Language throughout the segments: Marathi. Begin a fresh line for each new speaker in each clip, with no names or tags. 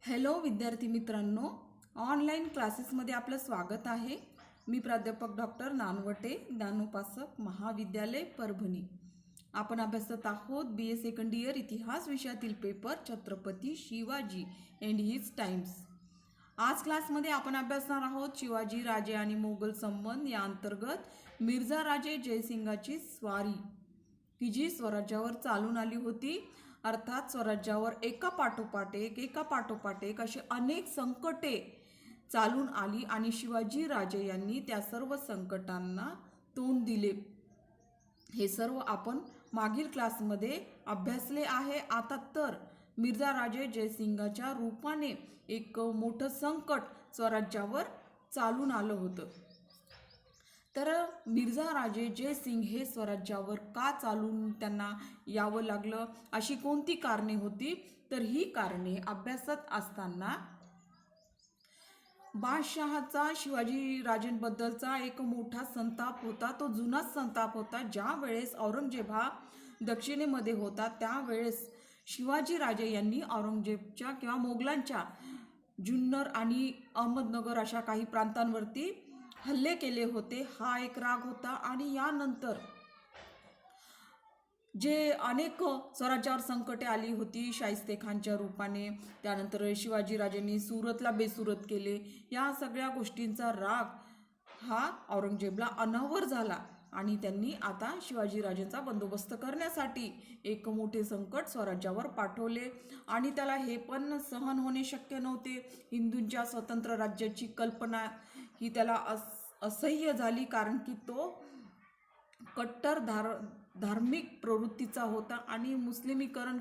हॅलो विद्यार्थी मित्रांनो, ऑनलाईन क्लासेसमध्ये आपलं स्वागत आहे. मी प्राध्यापक डॉक्टर नानवटे, ज्ञानोपासक महाविद्यालय परभणी. आपण अभ्यासत आहोत BA सेकंड इयर इतिहास विषयातील paper Chhatrapati Shivaji and his times. आज क्लासमध्ये आपण अभ्यासणार आहोत शिवाजी राजे आणि मोगल संबंध या अंतर्गत मिर्झा राजे जयसिंगाची स्वारी, की जी स्वराज्यावर चालून आली होती. अर्थात स्वराज्यावर एका पाठोपाठ एक अशी अनेक संकटे चालून आली आणि शिवाजी राजे यांनी त्या सर्व संकटांना तोंड दिले. हे सर्व आपण मागील क्लासमध्ये अभ्यासले आहे. आता तर मिर्झा राजे जयसिंगाच्या रूपाने एक मोठं संकट स्वराज्यावर चालून आलं होतं. तर मिर्झा राजे जयसिंग हे स्वराज्यावर का चालून त्यांना यावं लागलं, अशी कोणती कारणे होती? तर ही कारणे अभ्यासत असताना बादशहाचा शिवाजी राजेंबद्दलचा एक मोठा संताप होता. तो जुनाच संताप होता. ज्या वेळेस औरंगजेब हा दक्षिणेमध्ये होता त्यावेळेस शिवाजी राजे यांनी औरंगजेबच्या किंवा मोगलांच्या जुन्नर आणि अहमदनगर अशा काही प्रांतांवरती हल्ले केले होते. हा एक राग होता. आणि यानंतर जे अनेक स्वराज्यावर संकटे आली होती शाहिस्तेखानच्या रूपाने, त्यानंतर शिवाजीराजेंनी सुरतला बेसुरत केले, या सगळ्या गोष्टींचा राग हा औरंगजेबला अनावर झाला आणि त्यांनी आता शिवाजीराजेंचा बंदोबस्त करण्यासाठी एक मोठे संकट स्वराज्यावर पाठवले. आणि त्याला हे पण सहन होणे शक्य नव्हते. हिंदूंच्या स्वतंत्र राज्याची कल्पना ही त्याला असह्य झाली, कारण की तो कट्टर धार्मिक प्रवृत्तीचा होता आणि मुस्लिमीकरण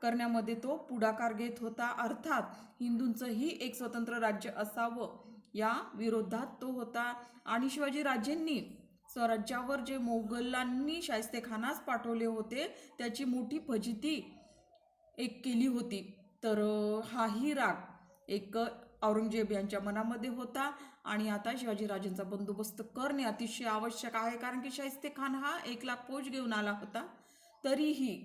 करण्यामध्ये तो पुढाकार घेत होता. अर्थात हिंदूंचंही एक स्वतंत्र राज्य असावं या विरोधात तो होता. आणि शिवाजीराजेंनी स्वराज्यावर जे मोगलांनी शाहिस्तेखानास पाठवले होते त्याची मोठी फजिती एक केली होती. तर हाही राग एक औरंगजेब यांच्या मनामध्ये होता. आणि आता शिवाजीराजेंचा बंदोबस्त करणे अतिशय आवश्यक आहे, कारण की शाहिस्तेखान हा 1,00,000 फौज घेऊन आला होता. तरीही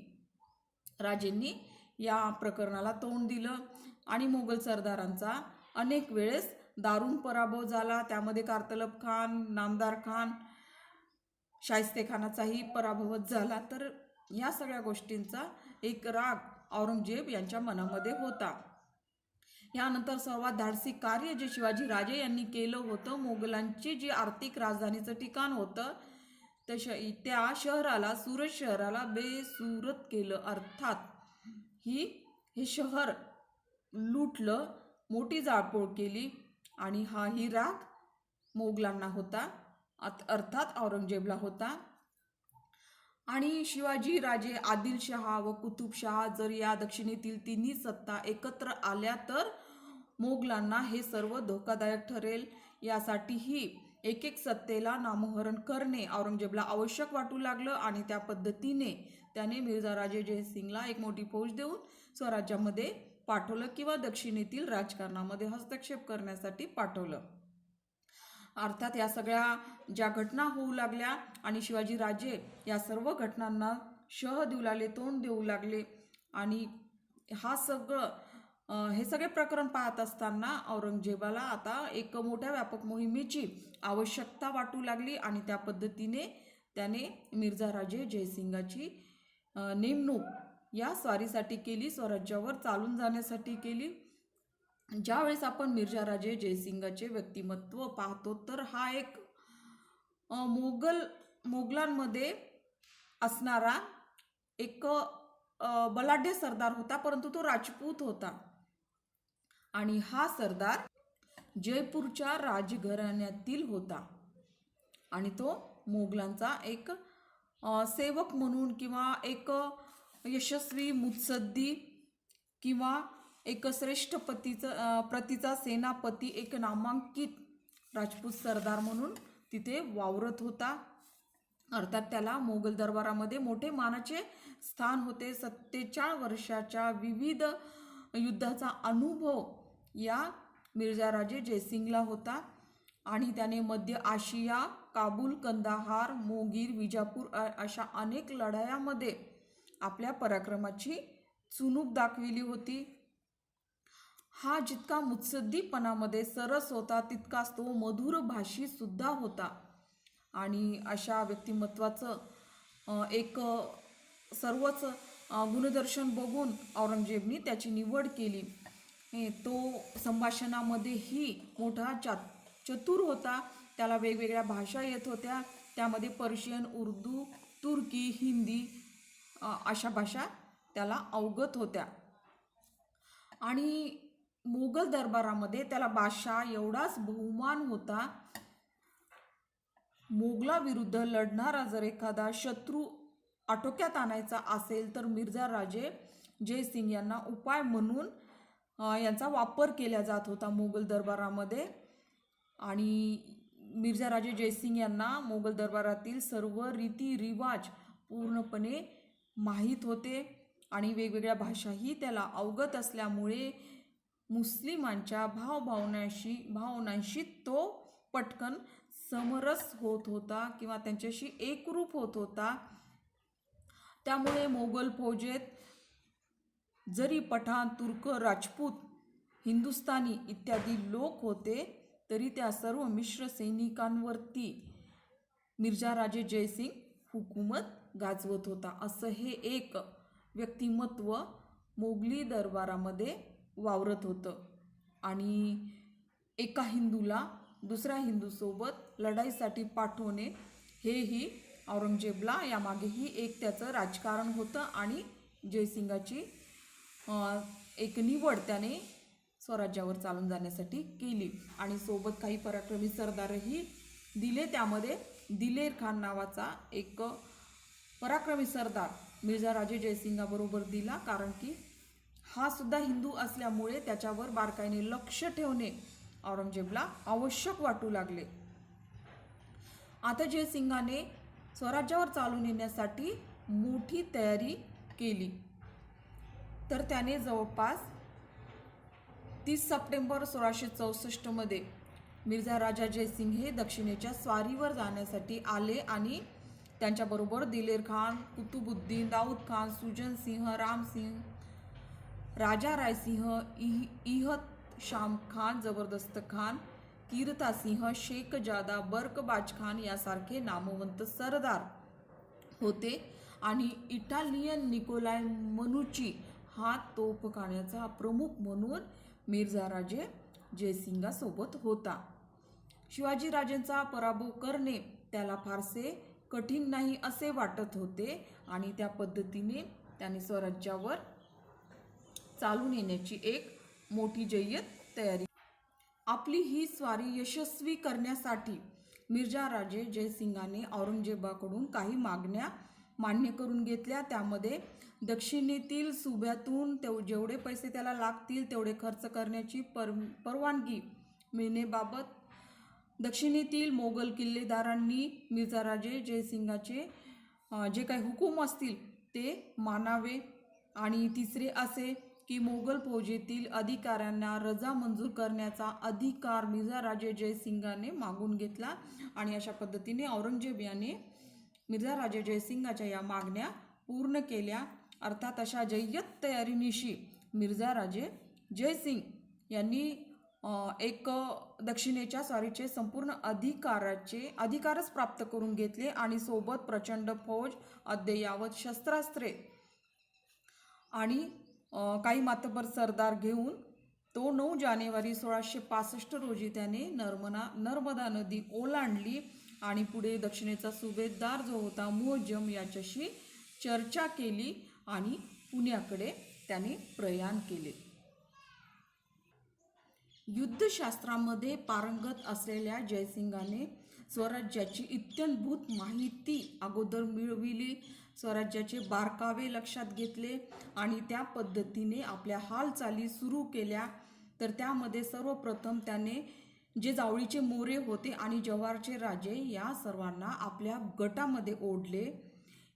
राजेंनी या प्रकरणाला तोंड दिलं आणि मोगल सरदारांचा अनेक वेळेस दारुण पराभव झाला. त्यामध्ये कारतलब खान, नामदार खान, शाहिस्तेखानाचाही पराभवच झाला. तर या सगळ्या गोष्टींचा एक राग औरंगजेब यांच्या मनामध्ये होता. यानंतर सर्वात धाडसी कार्य जे शिवाजी राजे यांनी केलं होतं, मोगलांची जी आर्थिक राजधानीचं ठिकाण होतं त्या शहराला, सुरत शहराला बेसुरत केलं. अर्थात हे शहर लुटलं, मोठी जाळपोळ केली आणि हाही राग मोगलांना होता, अर्थात औरंगजेबला होता. आणि शिवाजी राजे, आदिलशहा व कुतुबशहा जर या दक्षिणेतील तिन्ही सत्ता एकत्र आल्या तर मोगलांना हे सर्व धोकादायक ठरेल. यासाठीही एक सत्तेला नामोहरण करणे औरंगजेबला आवश्यक वाटू लागलं आणि त्या पद्धतीने त्याने मिर्झा राजे जयसिंगला एक मोठी फौज देऊन स्वराज्यामध्ये पाठवलं किंवा दक्षिणेतील राजकारणामध्ये हस्तक्षेप करण्यासाठी पाठवलं. अर्थात या सगळ्या ज्या घटना होऊ लागल्या आणि शिवाजी राजे या सर्व घटनांना शह देऊ लागले, तोंड देऊ लागले. आणि हे सगळे प्रकरण पाहत असताना औरंगजेबाला आता एक मोठ्या व्यापक मोहिमेची आवश्यकता वाटू लागली आणि त्या पद्धतीने त्याने मिर्झा राजे जयसिंगाची नेमणूक या स्वारीसाठी केली, स्वराज्यावर चालून जाण्यासाठी केली. ज्यावेळेस आपण मिर्झा राजे जयसिंगाचे व्यक्तिमत्व पाहतो तर हा एक मोगलांमध्ये असणारा एक बलाढ्य सरदार होता, परंतु तो राजपूत होता. आणि हा सरदार जयपूरच्या राजघराण्यातील होता आणि तो मोगलांचा एक सेवक म्हणून किंवा एक यशस्वी मुत्सद्दी किंवा एक श्रेष्ठ प्रतीचा सेनापती, एक नामांकित राजपूत सरदार म्हणून तिथे वावरत होता. अर्थात त्याला मोगल दरबारामध्ये मोठे मानाचे स्थान होते. 47 वर्षाच्या विविध युद्धाचा अनुभव या मिर्झा राजे जयसिंगला होता आणि त्याने मध्य आशिया, काबूल, कंदाहार, मोगीर, विजापूर अशा अनेक लढायांमध्ये आपल्या पराक्रमाची चुणूक दाखविली होती. हा जितका मुत्सद्दीपणामध्ये सरस होता तितकाच तो मधुर भाषी सुद्धा होता. आणि अशा व्यक्तिमत्वाचं एक सर्वच गुणदर्शन बघून औरंगजेबनी त्याची निवड केली. तो संभाषणामध्येही मोठा चतुर होता. त्याला वेगवेगळ्या भाषा येत होत्या. त्यामध्ये पर्शियन, उर्दू, तुर्की, हिंदी अशा भाषा त्याला अवगत होत्या. आणि मोगल दरबारामध्ये त्याला बादशाह एवढाच बहुमान होता. मोगलाविरुद्ध लढणारा जर एखादा शत्रू आटोक्यात आणायचा असेल तर मिर्झा राजे जयसिंग यांना उपाय म्हणून यांचा वापर केला जात होता मोगल दरबारामध्ये. आणि मिर्झा राजे जयसिंग यांना मोगल दरबारातील सर्व रीतिरिवाज पूर्णपणे माहीत होते आणि वेगवेगळ्या भाषाही त्याला अवगत असल्यामुळे मुस्लिमांच्या भावनांशी तो पटकन समरस होत होता किंवा त्यांच्याशी एकरूप होत होता. त्यामुळे मोगल फौजेत जरी पठाण, तुर्क, राजपूत, हिंदुस्थानी इत्यादी लोक होते तरी त्या सर्व मिश्र सैनिकांवरती मिर्झा राजे जयसिंग हुकूमत गाजवत होता. असं हे एक व्यक्तिमत्व मोगली दरबारामध्ये वावरत होतं. आणि एका हिंदूला दुसऱ्या हिंदूसोबत लढाईसाठी पाठवणे हेही औरंगजेबला यामागेही एक त्याचं राजकारण होतं. आणि जयसिंगाची एक निवड त्याने स्वराज्यावर चालून जाण्यासाठी केली. आणि सोबत काही पराक्रमी सरदारही दिले. त्यामध्ये दिलेर खान नावाचा एक पराक्रमी सरदार मिर्झा राजे जयसिंगाबरोबर दिला, कारण की हा सुद्धा हिंदू असल्यामुळे त्याच्यावर बारकाईने लक्ष ठेवणे औरंगजेबला आवश्यक वाटू लागले. आता जयसिंगाने स्वराज्यावर चालून येण्यासाठी मोठी तयारी केली. तर त्याने जवळपास 30 सप्टेंबर 1664 मध्ये मिर्झा राजा जयसिंग हे दक्षिणेच्या स्वारीवर जाण्यासाठी आले. आणि त्यांच्याबरोबर दिलेर खान, कुतुबुद्दीन, दाऊद खान, सुजन सिंह, राम सिंह, राजा रायसिंह, इहत शाम खान, जबरदस्त खान, कीरता सिंह, शेख जादा, बर्कबाज खान यासारखे नामवंत सरदार होते. आणि इटालियन निकोलाय मनुची हा तोफखान्याचा प्रमुख म्हणून मिर्झा राजे जयसिंगासोबत होता. शिवाजीराजेंचा पराभव करणे त्याला फारसे कठीण नाही असे वाटत होते. आणि त्या पद्धतीने त्याने स्वराज्यावर चालून येण्याची एक मोठी जय्यत तयारी. आपली ही स्वारी यशस्वी करण्यासाठी मिर्झा राजे जयसिंगाने औरंगजेबाकडून काही मागण्या मान्य करून घेतल्या. त्यामध्ये दक्षिणेतील सुब्यातून जेवढे पैसे त्याला लागतील तेवढे खर्च करण्याची परवानगी मिळण्याबाबत, दक्षिणेतील मोगल किल्लेदारांनी मिर्झा राजे जयसिंगाचे जे काही हुकूम असतील ते मानावे. आणि तिसरे असे की मोगल फौजेतील अधिकाऱ्यांना रजा मंजूर करण्याचा अधिकार मिर्झा राजे जयसिंगाने मागून घेतला. आणि अशा पद्धतीने औरंगजेब याने मिर्झा राजे जयसिंगाच्या या मागण्या पूर्ण केल्या. अर्थात अशा जय्यत तयारीनिशी मिर्झा राजे जयसिंग यांनी एक दक्षिणेच्या स्वारीचे संपूर्ण अधिकारच प्राप्त करून घेतले. आणि सोबत प्रचंड फौज, अद्ययावत शस्त्रास्त्रे आणि काही मातबर सरदार घेऊन तो 9 जानेवारी 1665 रोजी त्याने नर्मदा नदी ओलांडली. आणि पुढे दक्षिणेचा सुभेदार जो होता मुअज्जम याच्याशी चर्चा केली आणि पुण्याकडे त्याने प्रयाण केले. युद्धशास्त्रामध्ये पारंगत असलेल्या जयसिंगाने स्वराज्याची इत्थंभूत माहिती अगोदर मिळविली, स्वराज्याचे बारकावे लक्षात घेतले आणि त्या पद्धतीने आपल्या हालचाली सुरू केल्या. तर त्यामध्ये सर्वप्रथम त्याने जे जावळीचे मोरे होते आणि जव्हारचे राजे या सर्वांना आपल्या गटामध्ये ओढले.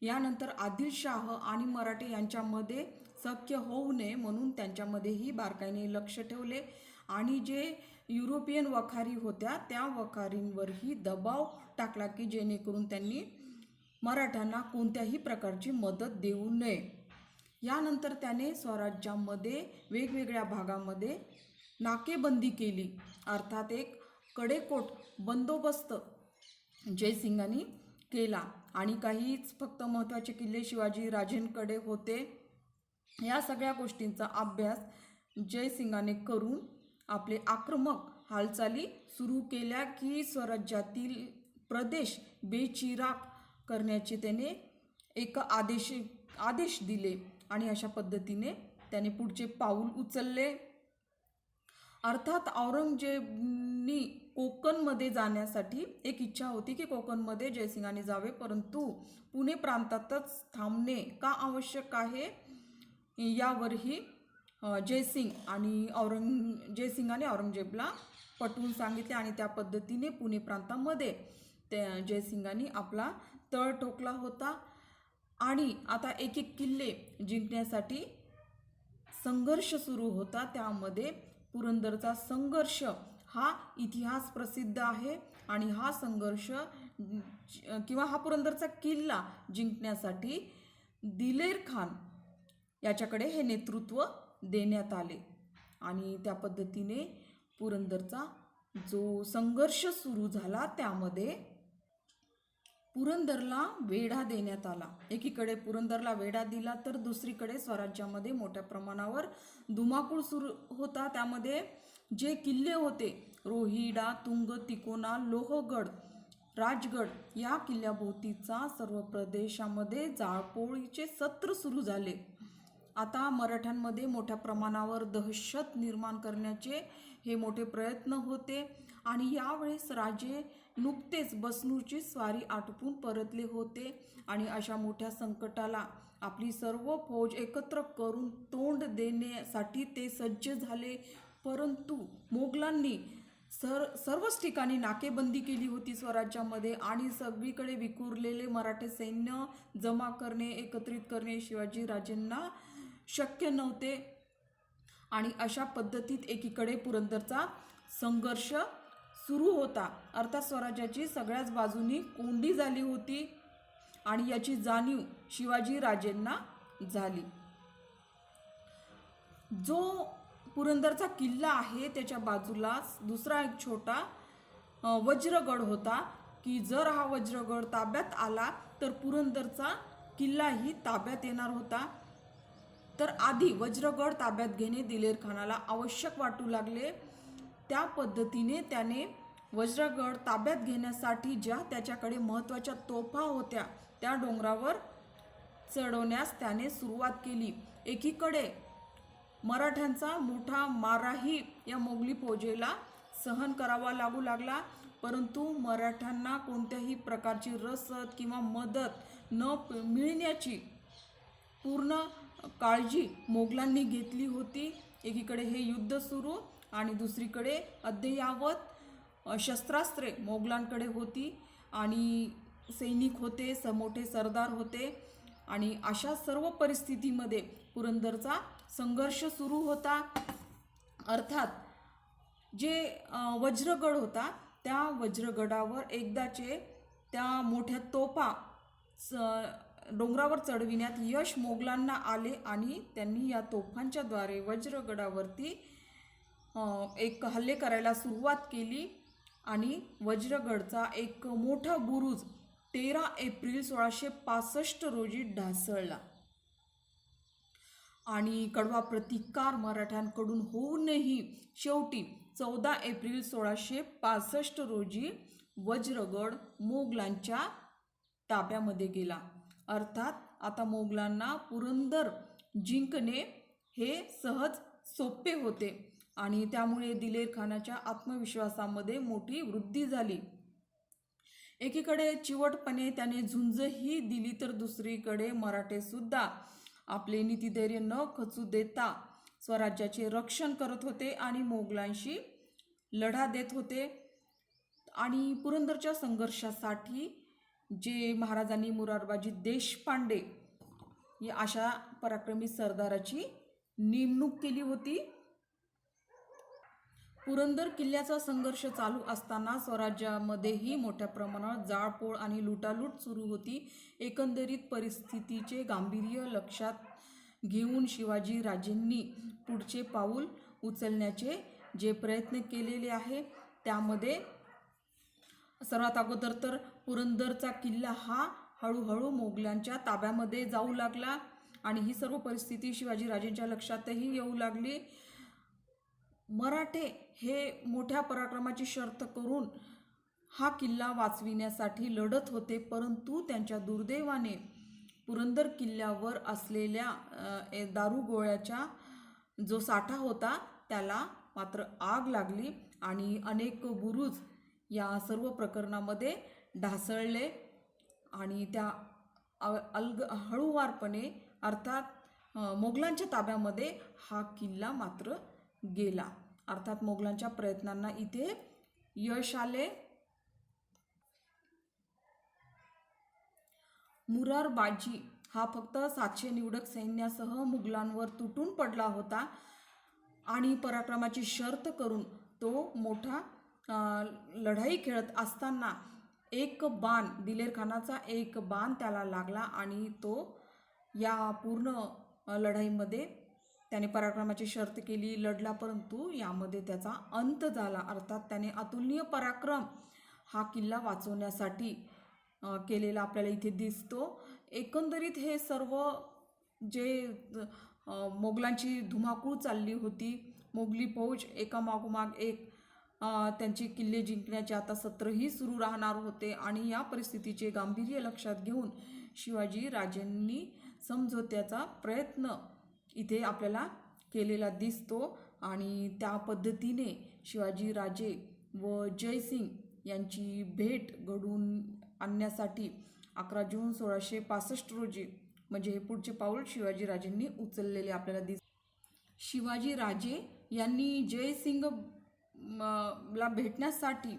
यानंतर आदिलशाह आणि मराठे यांच्यामध्ये सख्य होऊ नये म्हणून त्यांच्यामध्येही बारकाईने लक्ष ठेवले. आणि जे युरोपियन वखारी होत्या त्या वखारींवरही दबाव टाकला की जेणेकरून त्यांनी मराठ्यांना कोणत्याही प्रकारची मदत देऊ नये. यानंतर त्याने स्वराज्यामध्ये वेगवेगळ्या भागामध्ये नाकेबंदी केली, अर्थात एक कडेकोट बंदोबस्त जयसिंगांनी केला. आणि काहीच फक्त महत्त्वाचे किल्ले शिवाजी राजेंकडे होते. या सगळ्या गोष्टींचा अभ्यास जयसिंगाने करून आपले आक्रमक हालचाली सुरू केल्या की स्वराज्यातील प्रदेश बेचिराख करण्याचे त्याने एक आदेश दिले. आणि अशा पद्धतीने त्याने पुढचे पाऊल उचलले. अर्थात औरंगजेबनी कोकणमध्ये जाण्यासाठी एक इच्छा होती की कोकणमध्ये जयसिंगाने जावे, परंतु पुणे प्रांतातच थांबणे का आवश्यक आहे यावरही जयसिंगाने औरंगजेबला पटवून सांगितले. आणि त्या पद्धतीने पुणे प्रांतामध्ये जयसिंगाने आपला तळ ठोकला होता. आणि आता एक एक किल्ले जिंकण्यासाठी संघर्ष सुरू होता. त्यामध्ये पुरंदरचा संघर्ष हा इतिहास प्रसिद्ध आहे. आणि हा संघर्ष किंवा हा पुरंदरचा किल्ला जिंकण्यासाठी दिलेर खान याच्याकडे हे नेतृत्व देण्यात आले. आणि त्या पद्धतीने पुरंदरचा जो संघर्ष सुरू झाला त्यामध्ये पुरंदरला वेढा देण्यात आला. एकीकडे पुरंदरला वेढा दिला तर दुसरीकडे स्वराज्यामध्ये मोठ्या प्रमाणावर धुमाकूळ सुरू होता. त्यामध्ये जे किल्ले होते रोहिडा, तुंग, तिकोना, लोहगड, राजगड या किल्ल्याभोवतीचा सर्व प्रदेशामध्ये जाळपोळीचे सत्र सुरू झाले. आता मराठ्यांमध्ये मोठ्या प्रमाणावर दहशत निर्माण करण्याचे हे मोठे प्रयत्न होते. आणि यावेळेस राजे नुकतेच बसनूरची स्वारी आटोपून परतले होते. आणि अशा मोठ्या संकटाला आपली सर्व फौज एकत्र करून तोंड देण्यासाठी ते सज्ज झाले. परंतु मोगलांनी सर्वच ठिकाणी नाकेबंदी केली होती स्वराज्यामध्ये. आणि सगळीकडे विखुरलेले मराठे सैन्य जमा करणे, एकत्रित करणे शिवाजी राजेंना शक्य नव्हते. आणि अशा पद्धतीत एकीकडे पुरंदरचा संघर्ष सुरू होता. अर्थात स्वराज्याची सगळ्याच बाजूनी कोंडी झाली होती. आणि याची जाणीव शिवाजी राजेंना झाली. जो पुरंदरचा किल्ला आहे त्याच्या बाजूलाच दुसरा एक छोटा वज्रगड होता की जर हा वज्रगड ताब्यात आला तर पुरंदरचा किल्लाही ताब्यात येणार होता. तर आधी वज्रगड ताब्यात घेणे दिलेर खानाला आवश्यक वाटू लागले. त्या पद्धतीने त्याने वज्रगड ताब्यात घेण्यासाठी ज्या त्याच्याकडे महत्त्वाच्या तोफा होत्या त्या डोंगरावर चढवण्यास त्याने सुरुवात केली. एकीकडे मराठ्यांचा मोठा माराही या मोगली फौजेला सहन करावा लागू लागला. परंतु मराठ्यांना कोणत्याही प्रकारची रसद किंवा मदत न मिळण्याची पूर्ण काळजी मोगलांनी घेतली होती. एकीकडे हे युद्ध सुरू आणि दुसरीकडे अद्ययावत शस्त्रास्त्रे मोगलांकडे होती आणि सैनिक होते, मोठे सरदार होते. आणि अशा सर्व परिस्थितीमध्ये पुरंदरचा संघर्ष सुरू होता. अर्थात जे वज्रगड होता त्या वज्रगडावर एकदाचे त्या मोठ्या तोफा डोंगरावर चढविण्यात यश मोगलांना आले. आणि त्यांनी या तोफांच्या द्वारे वज्रगडावरती एक हल्ले करायला सुरुवात केली. आणि वज्रगडचा एक मोठा बुरुज 13 एप्रिल 1665 रोजी ढासळला. आणि कडवा प्रतिकार मराठ्यांकडून होऊनही शेवटी 14 एप्रिल 1665 रोजी वज्रगड मोगलांच्या ताब्यामध्ये गेला. अर्थात आता मोगलांना पुरंदर जिंकणे हे सहज सोपे होते. आणि त्यामुळे दिलेर खानाच्या आत्मविश्वासामध्ये मोठी वृद्धी झाली. एकीकडे चिवटपणे त्याने झुंजही दिली तर दुसरीकडे मराठे सुद्धा आपले नीतिधैर्य न खचू देता स्वराज्याचे रक्षण करत होते आणि मोगलांशी लढा देत होते. आणि पुरंदरच्या संघर्षासाठी जे महाराजांनी मुरारबाजी देशपांडे या अशा पराक्रमी सरदाराची नेमणूक केली होती. पुरंदर किल्ल्याचा संघर्ष चालू असताना स्वराज्यामध्येही मोठ्या प्रमाणात जाळपोळ आणि लुटालूट सुरू होती. एकंदरीत परिस्थितीचे गांभीर्य लक्षात घेऊन शिवाजी राजेंनी पुढचे पाऊल उचलण्याचे जे प्रयत्न केलेले आहे त्यामध्ये सर्वात अगोदर तर पुरंदरचा किल्ला हा हळूहळू मोगलांच्या ताब्यामध्ये जाऊ लागला आणि ही सर्व परिस्थिती शिवाजीराजेंच्या लक्षातही येऊ लागली. मराठे हे मोठ्या पराक्रमाची शर्त करून हा किल्ला वाचविण्यासाठी लढत होते, परंतु त्यांच्या दुर्दैवाने पुरंदर किल्ल्यावर असलेल्या दारुगोळ्याचा जो साठा होता त्याला मात्र आग लागली आणि अनेक बुरुज या सर्व प्रकरणामध्ये ढासळले आणि त्या हळूवारपणे अर्थात मोगलांच्या ताब्यामध्ये हा किल्ला मात्र गेला. अर्थात मोगलांच्या प्रयत्नांना इथे यश आले. मुरारबाजी हा फक्त 700 निवडक सैन्यासह मुघलांवर तुटून पडला होता आणि पराक्रमाची शर्त करून तो मोठा लढाई खेळत असताना एक बाण, दिलेर खानाचा एक बाण त्याला लागला आणि तो या पूर्ण लढाईमध्ये त्याने पराक्रमाची शर्त केली, लढला, परंतु यामध्ये त्याचा अंत झाला. अर्थात त्याने अतुलनीय पराक्रम हा किल्ला वाचवण्यासाठी केलेला आपल्याला इथे दिसतो. एकंदरीत हे सर्व जे मोगलांची धुमाकूळ चालली होती, मोगली फौज एकामागोमाग एक त्यांचे किल्ले जिंकण्याचे आता सत्रही सुरू राहणार होते आणि या परिस्थितीचे गांभीर्य लक्षात घेऊन शिवाजी राजेंनी समझोत्याचा प्रयत्न इथे आपल्याला केलेला दिसतो आणि त्या पद्धतीने शिवाजी राजे व जयसिंग यांची भेट घडवून आणण्यासाठी 11 जून 1665 रोजी म्हणजे हे पुढचे पाऊल शिवाजीराजेंनी उचललेले आपल्याला शिवाजी राजे यांनी जयसिंग ला भेटण्यासाठी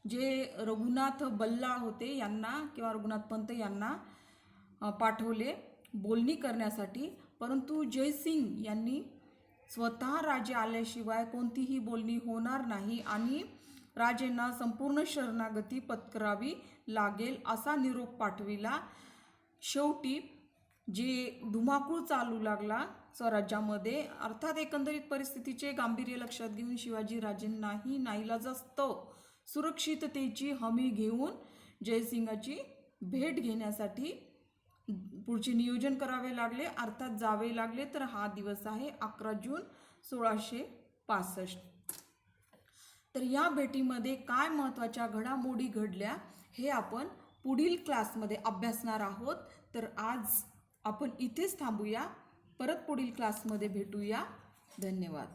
जे रघुनाथ बल्लाळ होते यांना किंवा रघुनाथ पंत यांना पाठवले बोलणी करण्यासाठी, परंतु जयसिंग यांनी स्वतः राजे आल्याशिवाय कोणतीही बोलणी होणार नाही आणि राजेंना संपूर्ण शरणागती पत्करावी लागेल असा निरोप पाठविला. शेवटी जे धुमाकूळ चालू लागला स्वराज्यामध्ये, अर्थात एकंदरीत परिस्थितीचे गांभीर्य लक्षात घेऊन शिवाजी राजेंनाही नाईलाजास्तव सुरक्षिततेची हमी घेऊन जयसिंगाची भेट घेण्यासाठी पुढचे नियोजन करावे लागले, अर्थात जावे लागले. तर हा दिवस आहे 11 जून 1665. तर या भेटीमध्ये काय महत्त्वाच्या घडामोडी घडल्या हे आपण पुढील क्लासमध्ये अभ्यासणार आहोत. तर आज आपण इथेच थांबूया, परत पुढील क्लासमध्ये भेटूया. धन्यवाद.